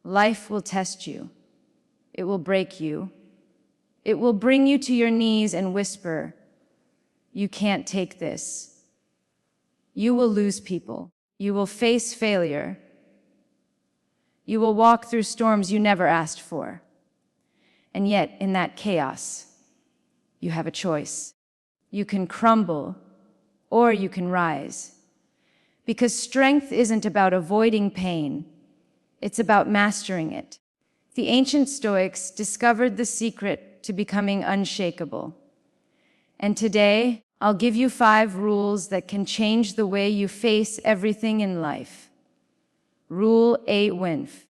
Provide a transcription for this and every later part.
Life will test you. It will break you. It will bring you to your knees and whisper, "You can't take this." You will lose people. You will face failure. You will walk through storms you never asked for. And yet, in that chaos, you have a choice. You can crumble, or you can rise. Because strength isn't about avoiding pain. It's about mastering it. The ancient Stoics discovered the secret to becoming unshakable. And today, I'll give you 5 rules that can change the way you face everything in life. Rule 8: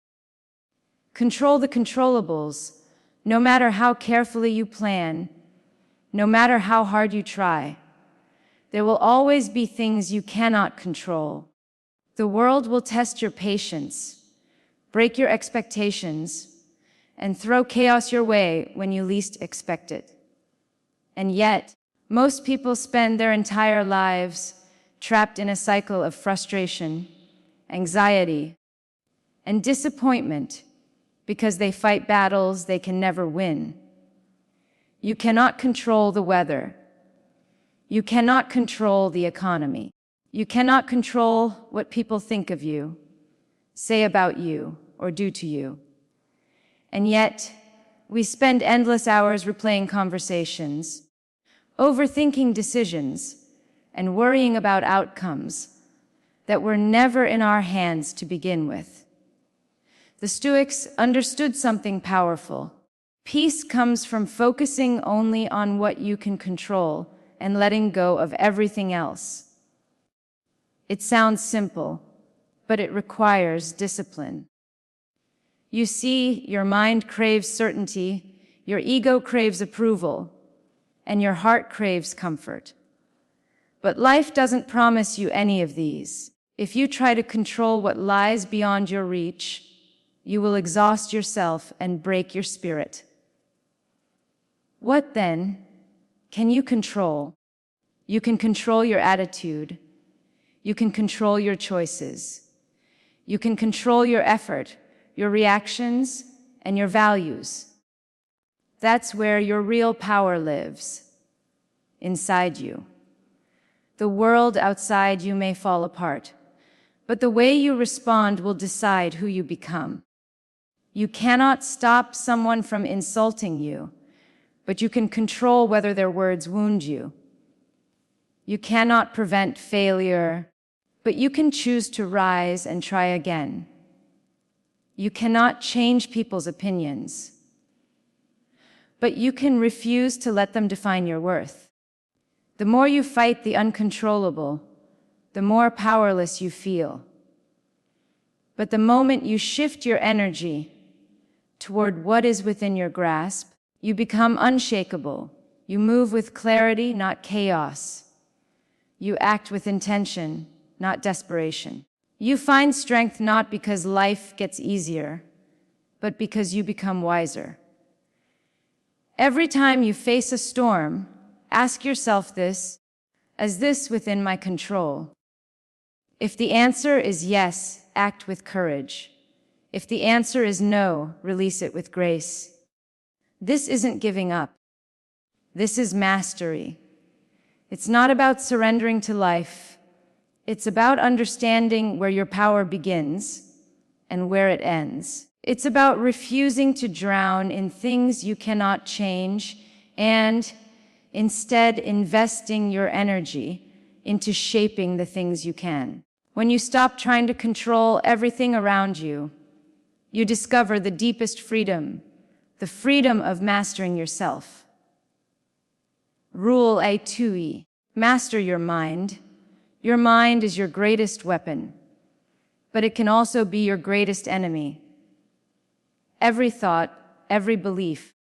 control the controllables. No matter how carefully you plan, no matter how hard you try, there will always be things you cannot control. The world will test your patience, break your expectations, and throw chaos your way when you least expect it. And yet, most people spend their entire lives trapped in a cycle of frustration, anxiety, and disappointment because they fight battles they can never win. You cannot control the weather. You cannot control the economy. You cannot control what people think of you, say about you, or do to you. And yet, we spend endless hours replaying conversations, overthinking decisions, and worrying about outcomes that were never in our hands to begin with. The Stoics understood something powerful. Peace comes from focusing only on what you can control and letting go of everything else. It sounds simple, but it requires discipline. You see, your mind craves certainty, your ego craves approval, and your heart craves comfort. But life doesn't promise you any of these. If you try to control what lies beyond your reach, you will exhaust yourself and break your spirit. What then can you control? You can control your attitude. You can control your choices. You can control your effort, your reactions, and your values. That's where your real power lives, inside you. The world outside you may fall apart, but the way you respond will decide who you become. You cannot stop someone from insulting you, but you can control whether their words wound you. You cannot prevent failure, but you can choose to rise and try again. You cannot change people's opinions, but you can refuse to let them define your worth. The more you fight the uncontrollable, the more powerless you feel. But the moment you shift your energy toward what is within your grasp, you become unshakable. You move with clarity, not chaos. You act with intention, not desperation. You find strength not because life gets easier, but because you become wiser. Every time you face a storm, ask yourself this: is this within my control? If the answer is yes, act with courage. If the answer is no, release it with grace. This isn't giving up. This is mastery. It's not about surrendering to life. It's about understanding where your power begins and where it ends. It's about refusing to drown in things you cannot change and instead investing your energy into shaping the things you can. When you stop trying to control everything around you, you discover the deepest freedom, the freedom of mastering yourself. Rule 8: master your mind. Your mind is your greatest weapon, but it can also be your greatest enemy. Every thought, every belief,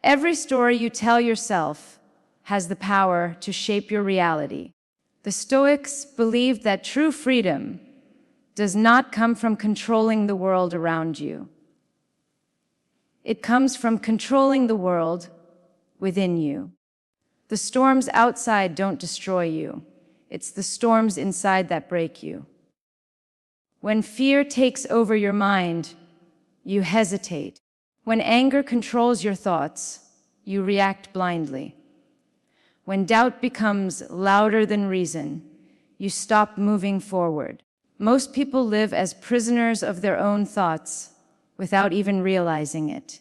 every story you tell yourself has the power to shape your reality. The Stoics believed that true freedom does not come from controlling the world around you. It comes from controlling the world within you. The storms outside don't destroy you. It's the storms inside that break you. When fear takes over your mind, you hesitate. When anger controls your thoughts, you react blindly. When doubt becomes louder than reason, you stop moving forward. Most people live as prisoners of their own thoughts without even realizing it.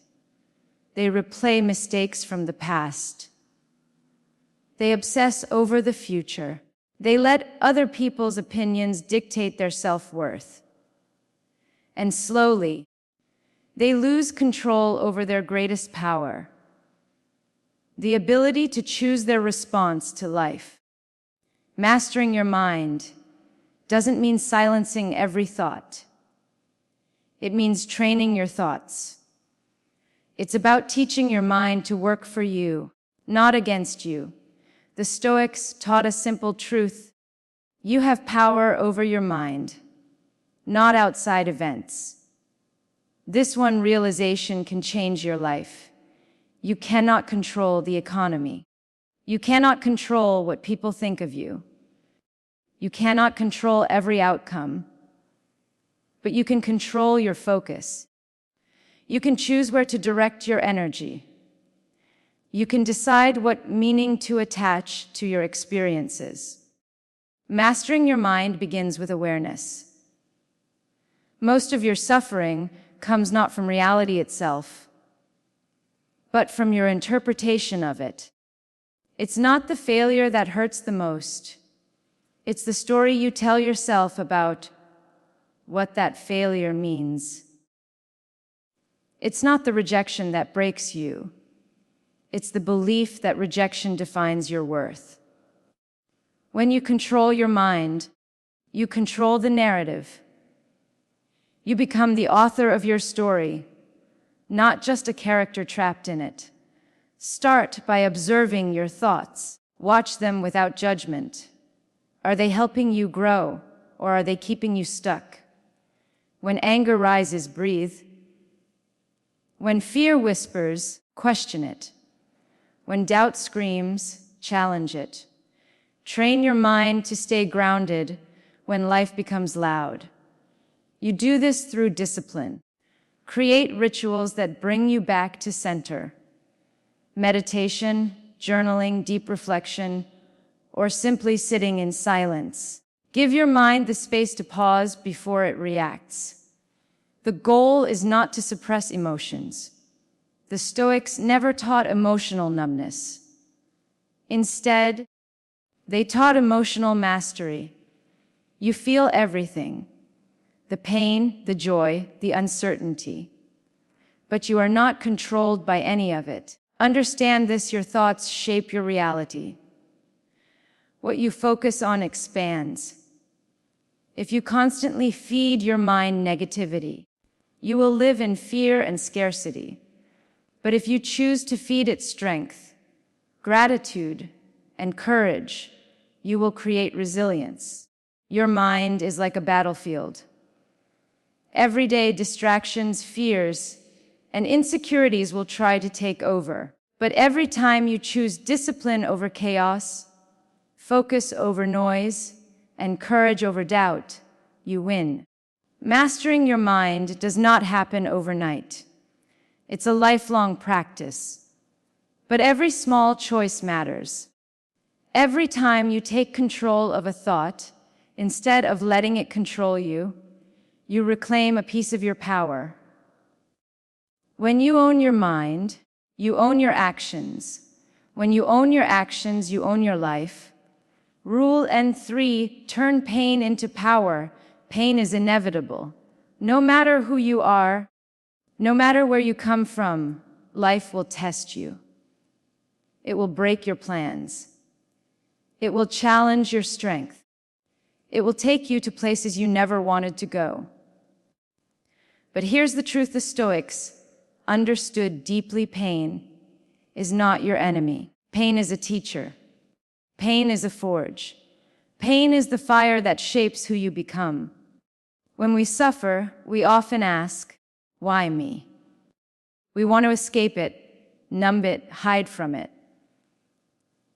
They replay mistakes from the past. They obsess over the future. They let other people's opinions dictate their self-worth. And slowly, they lose control over their greatest power, the ability to choose their response to life. Mastering your mind doesn't mean silencing every thought. It means training your thoughts. It's about teaching your mind to work for you, not against you. The Stoics taught a simple truth. You have power over your mind, not outside events. This one realization can change your life. You cannot control the economy. You cannot control what people think of you. You cannot control every outcome, but you can control your focus. You can choose where to direct your energy. You can decide what meaning to attach to your experiences. Mastering your mind begins with awareness. Most of your suffering comes not from reality itself, but from your interpretation of it. It's not the failure that hurts the most. It's the story you tell yourself about what that failure means. It's not the rejection that breaks you. It's the belief that rejection defines your worth. When you control your mind, you control the narrative. You become the author of your story, not just a character trapped in it. Start by observing your thoughts. Watch them without judgment. Are they helping you grow, or are they keeping you stuck? When anger rises, breathe. When fear whispers, question it. When doubt screams, challenge it. Train your mind to stay grounded when life becomes loud. You do this through discipline. Create rituals that bring you back to center. Meditation, journaling, deep reflection, or simply sitting in silence. Give your mind the space to pause before it reacts. The goal is not to suppress emotions. The Stoics never taught emotional numbness. Instead, they taught emotional mastery. You feel everything, the pain, the joy, the uncertainty. But you are not controlled by any of it. Understand this: your thoughts shape your reality. What you focus on expands. If you constantly feed your mind negativity, you will live in fear and scarcity. But if you choose to feed it strength, gratitude, and courage, you will create resilience. Your mind is like a battlefield. Everyday distractions, fears, and insecurities will try to take over. But every time you choose discipline over chaos, focus over noise, and courage over doubt, you win. Mastering your mind does not happen overnight. It's a lifelong practice. But every small choice matters. Every time you take control of a thought, instead of letting it control you, you reclaim a piece of your power. When you own your mind, you own your actions. When you own your actions, you own your life. Rule N3, turn pain into power. Pain is inevitable. No matter who you are, no matter where you come from, life will test you. It will break your plans. It will challenge your strength. It will take you to places you never wanted to go. But here's the truth: the Stoics understood deeply. Pain is not your enemy. Pain is a teacher. Pain is a forge. Pain is the fire that shapes who you become. When we suffer, we often ask, why me? We want to escape it, numb it, hide from it.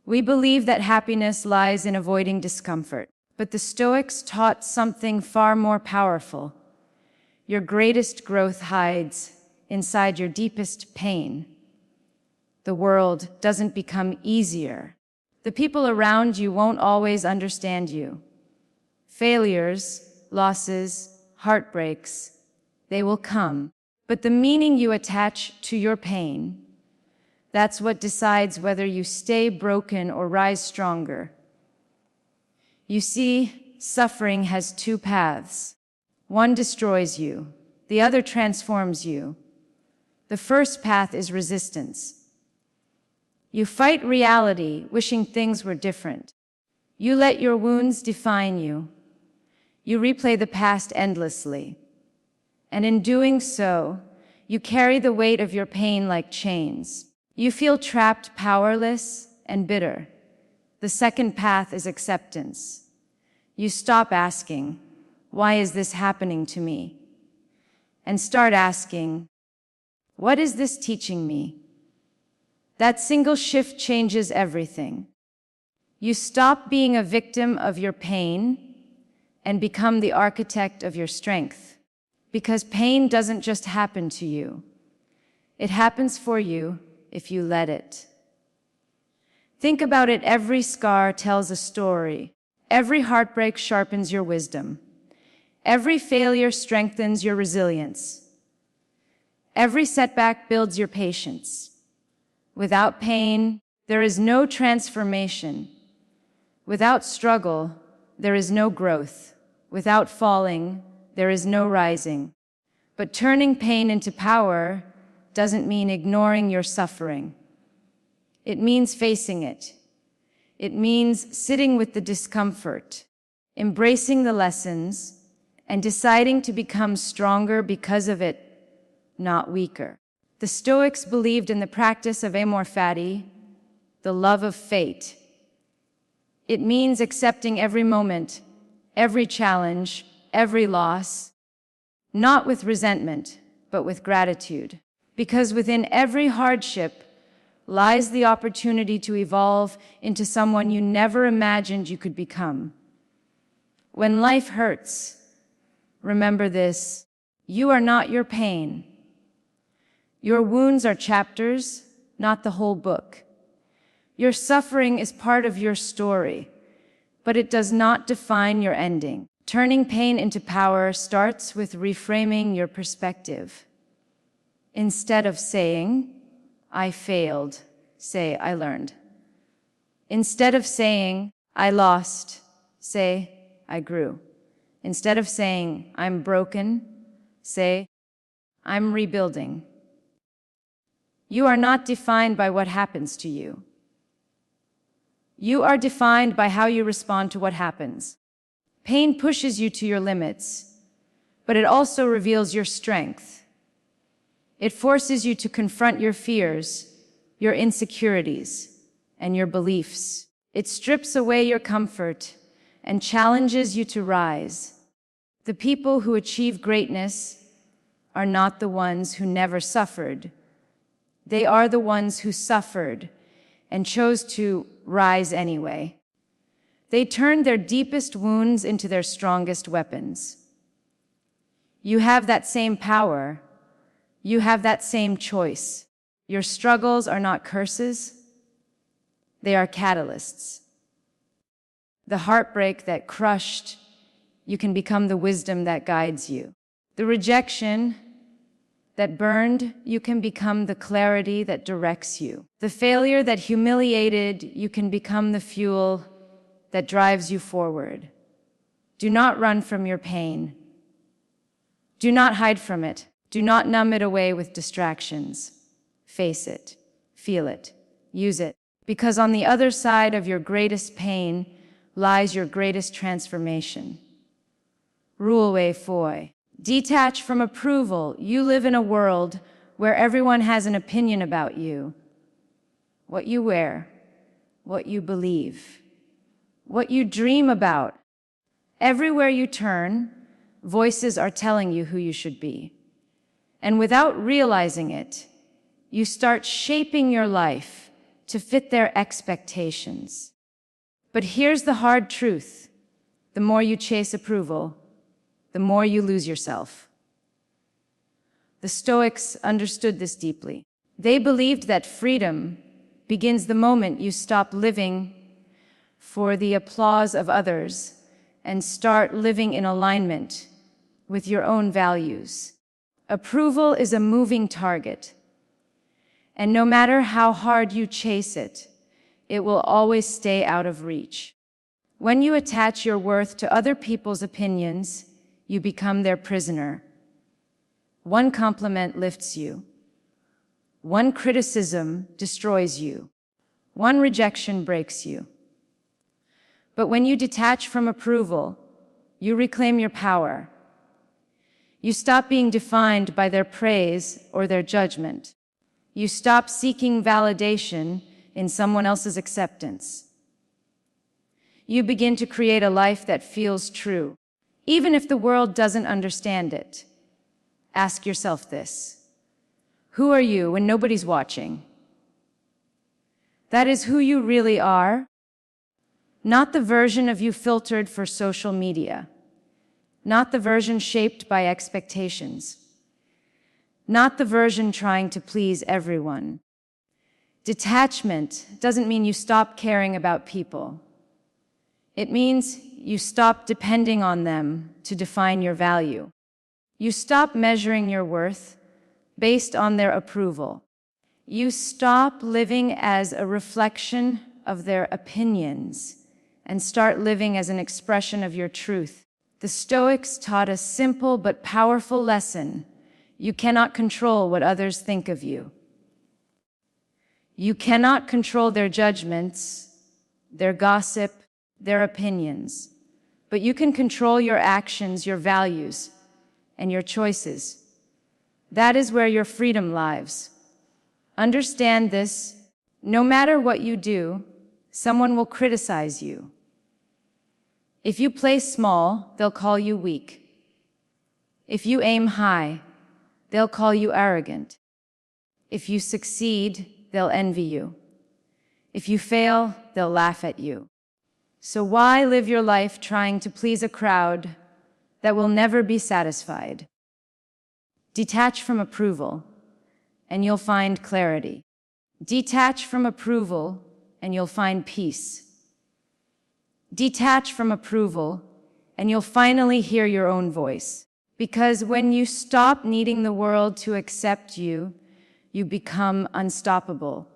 We believe that happiness lies in avoiding discomfort. But the Stoics taught something far more powerful. Your greatest growth hides inside your deepest pain. The world doesn't become easier. The people around you won't always understand you. Failures, losses, heartbreaks, they will come. But the meaning you attach to your pain, that's what decides whether you stay broken or rise stronger. You see, suffering has two paths. One destroys you, the other transforms you. The first path is resistance. You fight reality, wishing things were different. You let your wounds define you. You replay the past endlessly. And in doing so, you carry the weight of your pain like chains. You feel trapped, powerless, and bitter. The second path is acceptance. You stop asking, "Why is this happening to me?" and start asking, "What is this teaching me?" That single shift changes everything. You stop being a victim of your pain and become the architect of your strength. Because pain doesn't just happen to you. It happens for you if you let it. Think about it. Every scar tells a story. Every heartbreak sharpens your wisdom. Every failure strengthens your resilience. Every setback builds your patience. Without pain, there is no transformation. Without struggle, there is no growth. Without falling, there is no rising. But turning pain into power doesn't mean ignoring your suffering. It means facing it. It means sitting with the discomfort, embracing the lessons, and deciding to become stronger because of it, not weaker. The Stoics believed in the practice of amor fati, the love of fate. It means accepting every moment, every challenge, every loss, not with resentment, but with gratitude. Because within every hardship lies the opportunity to evolve into someone you never imagined you could become. When life hurts, remember this: you are not your pain. Your wounds are chapters, not the whole book. Your suffering is part of your story, but it does not define your ending. Turning pain into power starts with reframing your perspective. Instead of saying, "I failed," say, "I learned." Instead of saying, "I lost," say, "I grew." Instead of saying, "I'm broken," say, "I'm rebuilding." You are not defined by what happens to you. You are defined by how you respond to what happens. Pain pushes you to your limits, but it also reveals your strength. It forces you to confront your fears, your insecurities, and your beliefs. It strips away your comfort and challenges you to rise. The people who achieve greatness are not the ones who never suffered. They are the ones who suffered and chose to rise anyway. They turned their deepest wounds into their strongest weapons. You have that same power. You have that same choice. Your struggles are not curses. They are catalysts. The heartbreak that crushed, you can become the wisdom that guides you. The rejection that burned, you can become the clarity that directs you. The failure that humiliated, you can become the fuel that drives you forward. Do not run from your pain. Do not hide from it. Do not numb it away with distractions. Face it, feel it, use it. Because on the other side of your greatest pain lies your greatest transformation. Rule way foi. Detach from approval. You live in a world where everyone has an opinion about you. What you wear, what you believe, what you dream about. Everywhere you turn, voices are telling you who you should be. And without realizing it, you start shaping your life to fit their expectations. But here's the hard truth. The more you chase approval, the more you lose yourself. The Stoics understood this deeply. They believed that freedom begins the moment you stop living for the applause of others and start living in alignment with your own values. Approval is a moving target, and no matter how hard you chase it, it will always stay out of reach. When you attach your worth to other people's opinions, you become their prisoner. One compliment lifts you. One criticism destroys you. One rejection breaks you. But when you detach from approval, you reclaim your power. You stop being defined by their praise or their judgment. You stop seeking validation in someone else's acceptance. You begin to create a life that feels true, even if the world doesn't understand it. Ask yourself this: who are you when nobody's watching? That is who you really are, not the version of you filtered for social media, not the version shaped by expectations, not the version trying to please everyone. Detachment doesn't mean you stop caring about people. It means you stop depending on them to define your value. You stop measuring your worth based on their approval. You stop living as a reflection of their opinions and start living as an expression of your truth. The Stoics taught a simple but powerful lesson: you cannot control what others think of you. You cannot control their judgments, their gossip, their opinions, but you can control your actions, your values, and your choices. That is where your freedom lies. Understand this: no matter what you do, someone will criticize you. If you play small, they'll call you weak. If you aim high, they'll call you arrogant. If you succeed, they'll envy you. If you fail, they'll laugh at you. So why live your life trying to please a crowd that will never be satisfied? Detach from approval, and you'll find clarity. Detach from approval, and you'll find peace. Detach from approval, and you'll finally hear your own voice. Because when you stop needing the world to accept you, you become unstoppable.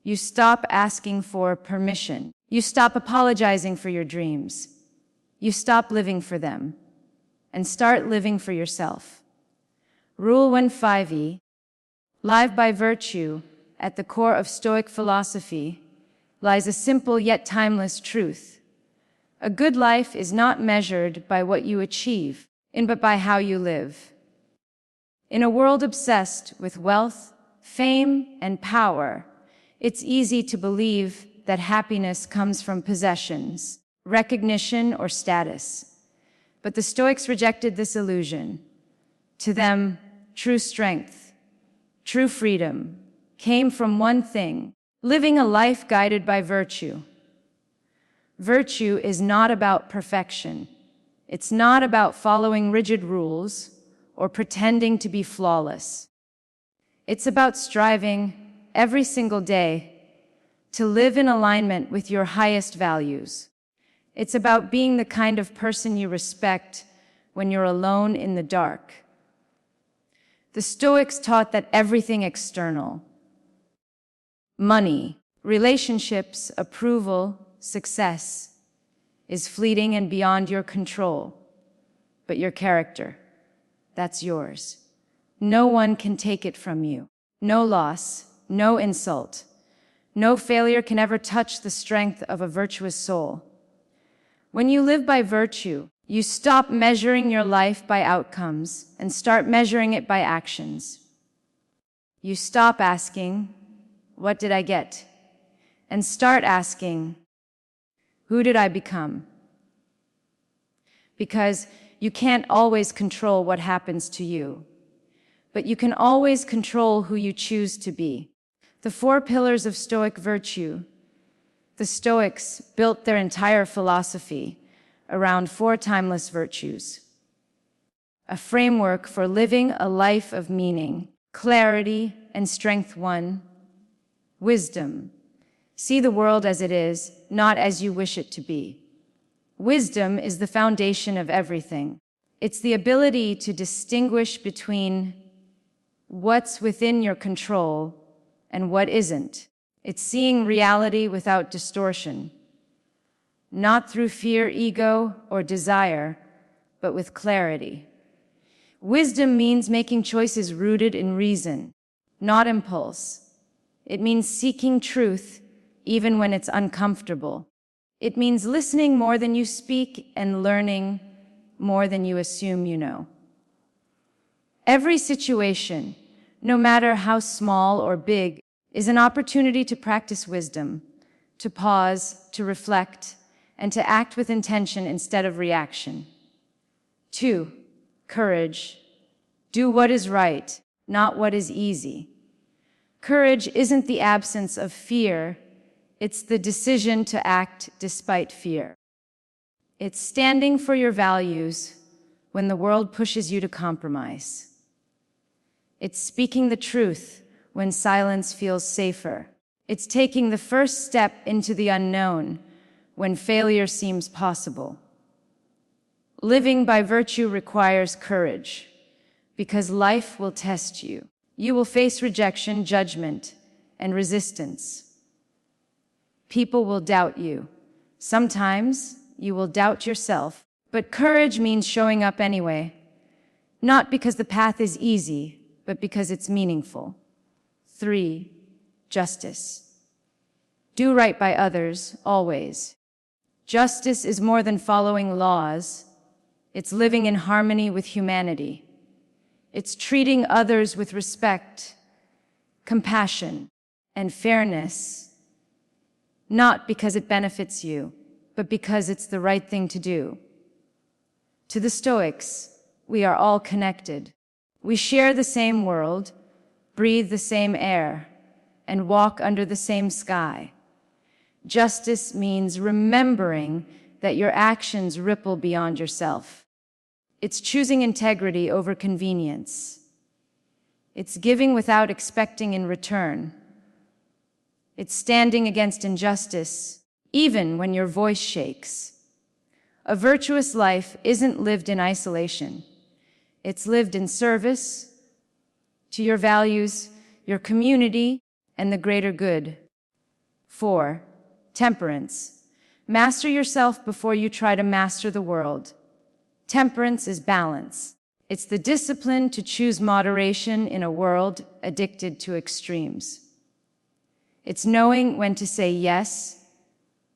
You stop asking for permission. You stop apologizing for your dreams. You stop living for them and start living for yourself. Rule 15E: live by virtue. At the core of Stoic philosophy lies a simple yet timeless truth. A good life is not measured by what you achieve, but by how you live. In a world obsessed with wealth, fame, and power, it's easy to believe that happiness comes from possessions, recognition, or status. But the Stoics rejected this illusion. To them, true strength, true freedom, came from one thing: living a life guided by virtue. Virtue is not about perfection. It's not about following rigid rules or pretending to be flawless. It's about striving every single day to live in alignment with your highest values. It's about being the kind of person you respect when you're alone in the dark. The Stoics taught that everything external, money, relationships, approval, success, is fleeting and beyond your control. But your character, that's yours. No one can take it from you. No loss, no insult, no failure can ever touch the strength of a virtuous soul. When you live by virtue, you stop measuring your life by outcomes and start measuring it by actions. You stop asking, "What did I get?" and start asking, "Who did I become?" Because you can't always control what happens to you, but you can always control who you choose to be. The 4 pillars of Stoic virtue. The Stoics built their entire philosophy around 4 timeless virtues: a framework for living a life of meaning, clarity, and strength. 1. Wisdom. See the world as it is, not as you wish it to be. Wisdom is the foundation of everything. It's the ability to distinguish between what's within your control and what isn't. It's seeing reality without distortion, not through fear, ego, or desire, but with clarity. Wisdom means making choices rooted in reason, not impulse. It means seeking truth even when it's uncomfortable. It means listening more than you speak and learning more than you assume you know. Every situation, no matter how small or big, is an opportunity to practice wisdom, to pause, to reflect, and to act with intention instead of reaction. 2. Courage. Do what is right, not what is easy. Courage isn't the absence of fear, it's the decision to act despite fear. It's standing for your values when the world pushes you to compromise. It's speaking the truth when silence feels safer. It's taking the first step into the unknown when failure seems possible. Living by virtue requires courage, because life will test you. You will face rejection, judgment, and resistance. People will doubt you. Sometimes you will doubt yourself, but courage means showing up anyway, not because the path is easy, but because it's meaningful. 3. Justice. Do right by others, always. Justice is more than following laws. It's living in harmony with humanity. It's treating others with respect, compassion, and fairness, not because it benefits you, but because it's the right thing to do. To the Stoics, we are all connected. We share the same world, breathe the same air, and walk under the same sky. Justice means remembering that your actions ripple beyond yourself. It's choosing integrity over convenience. It's giving without expecting in return. It's standing against injustice, even when your voice shakes. A virtuous life isn't lived in isolation. It's lived in service to your values, your community, and the greater good. 4. Temperance. Master yourself before you try to master the world. Temperance is balance. It's the discipline to choose moderation in a world addicted to extremes. It's knowing when to say yes,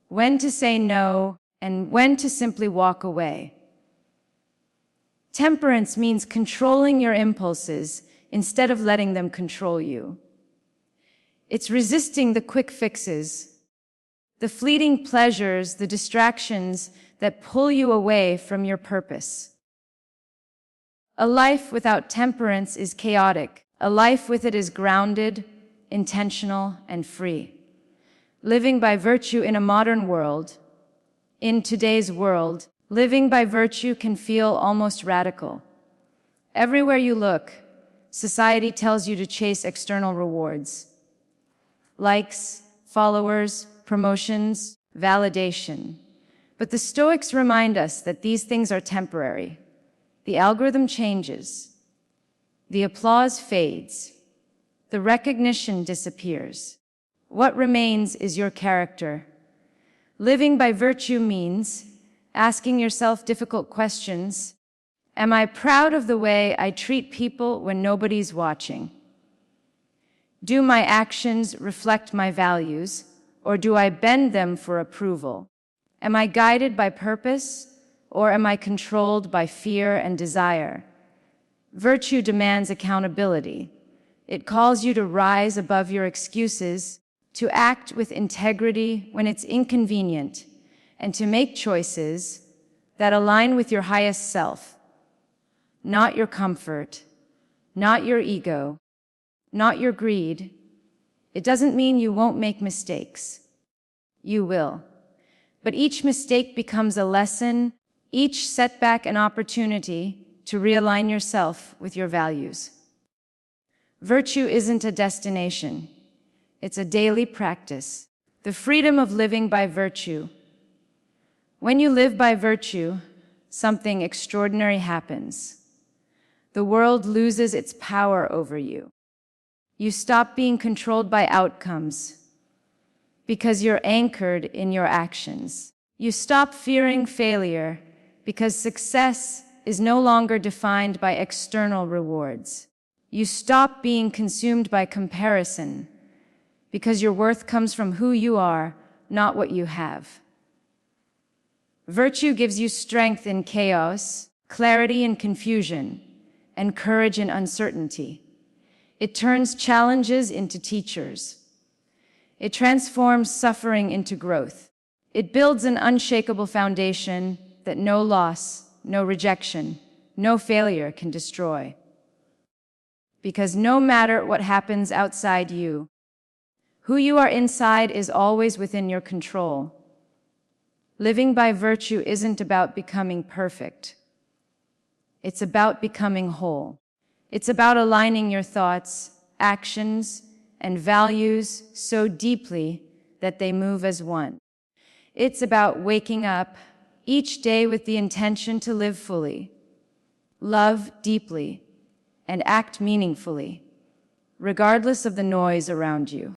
when to say no, and when to simply walk away. Temperance means controlling your impulses instead of letting them control you. It's resisting the quick fixes, the fleeting pleasures, the distractions that pull you away from your purpose. A life without temperance is chaotic. A life with it is grounded, intentional, and free. Living by virtue in a modern world, in today's world, living by virtue can feel almost radical. Everywhere you look, society tells you to chase external rewards. Likes, followers, promotions, validation. But the Stoics remind us that these things are temporary. The algorithm changes. The applause fades. The recognition disappears. What remains is your character. Living by virtue means asking yourself difficult questions. Am I proud of the way I treat people when nobody's watching? Do my actions reflect my values, or do I bend them for approval? Am I guided by purpose, or am I controlled by fear and desire? Virtue demands accountability. It calls you to rise above your excuses, to act with integrity when it's inconvenient, and to make choices that align with your highest self. Not your comfort, not your ego, not your greed. It doesn't mean you won't make mistakes. You will. But each mistake becomes a lesson, each setback an opportunity to realign yourself with your values. Virtue isn't a destination. It's a daily practice. The freedom of living by virtue. When you live by virtue, something extraordinary happens. The world loses its power over you. You stop being controlled by outcomes because you're anchored in your actions. You stop fearing failure because success is no longer defined by external rewards. You stop being consumed by comparison because your worth comes from who you are, not what you have. Virtue gives you strength in chaos, clarity in confusion, and courage in uncertainty. It turns challenges into teachers. It transforms suffering into growth. It builds an unshakable foundation that no loss, no rejection, no failure can destroy. Because no matter what happens outside you, who you are inside is always within your control. Living by virtue isn't about becoming perfect. It's about becoming whole. It's about aligning your thoughts, actions, and values so deeply that they move as one. It's about waking up each day with the intention to live fully, love deeply, and act meaningfully, regardless of the noise around you.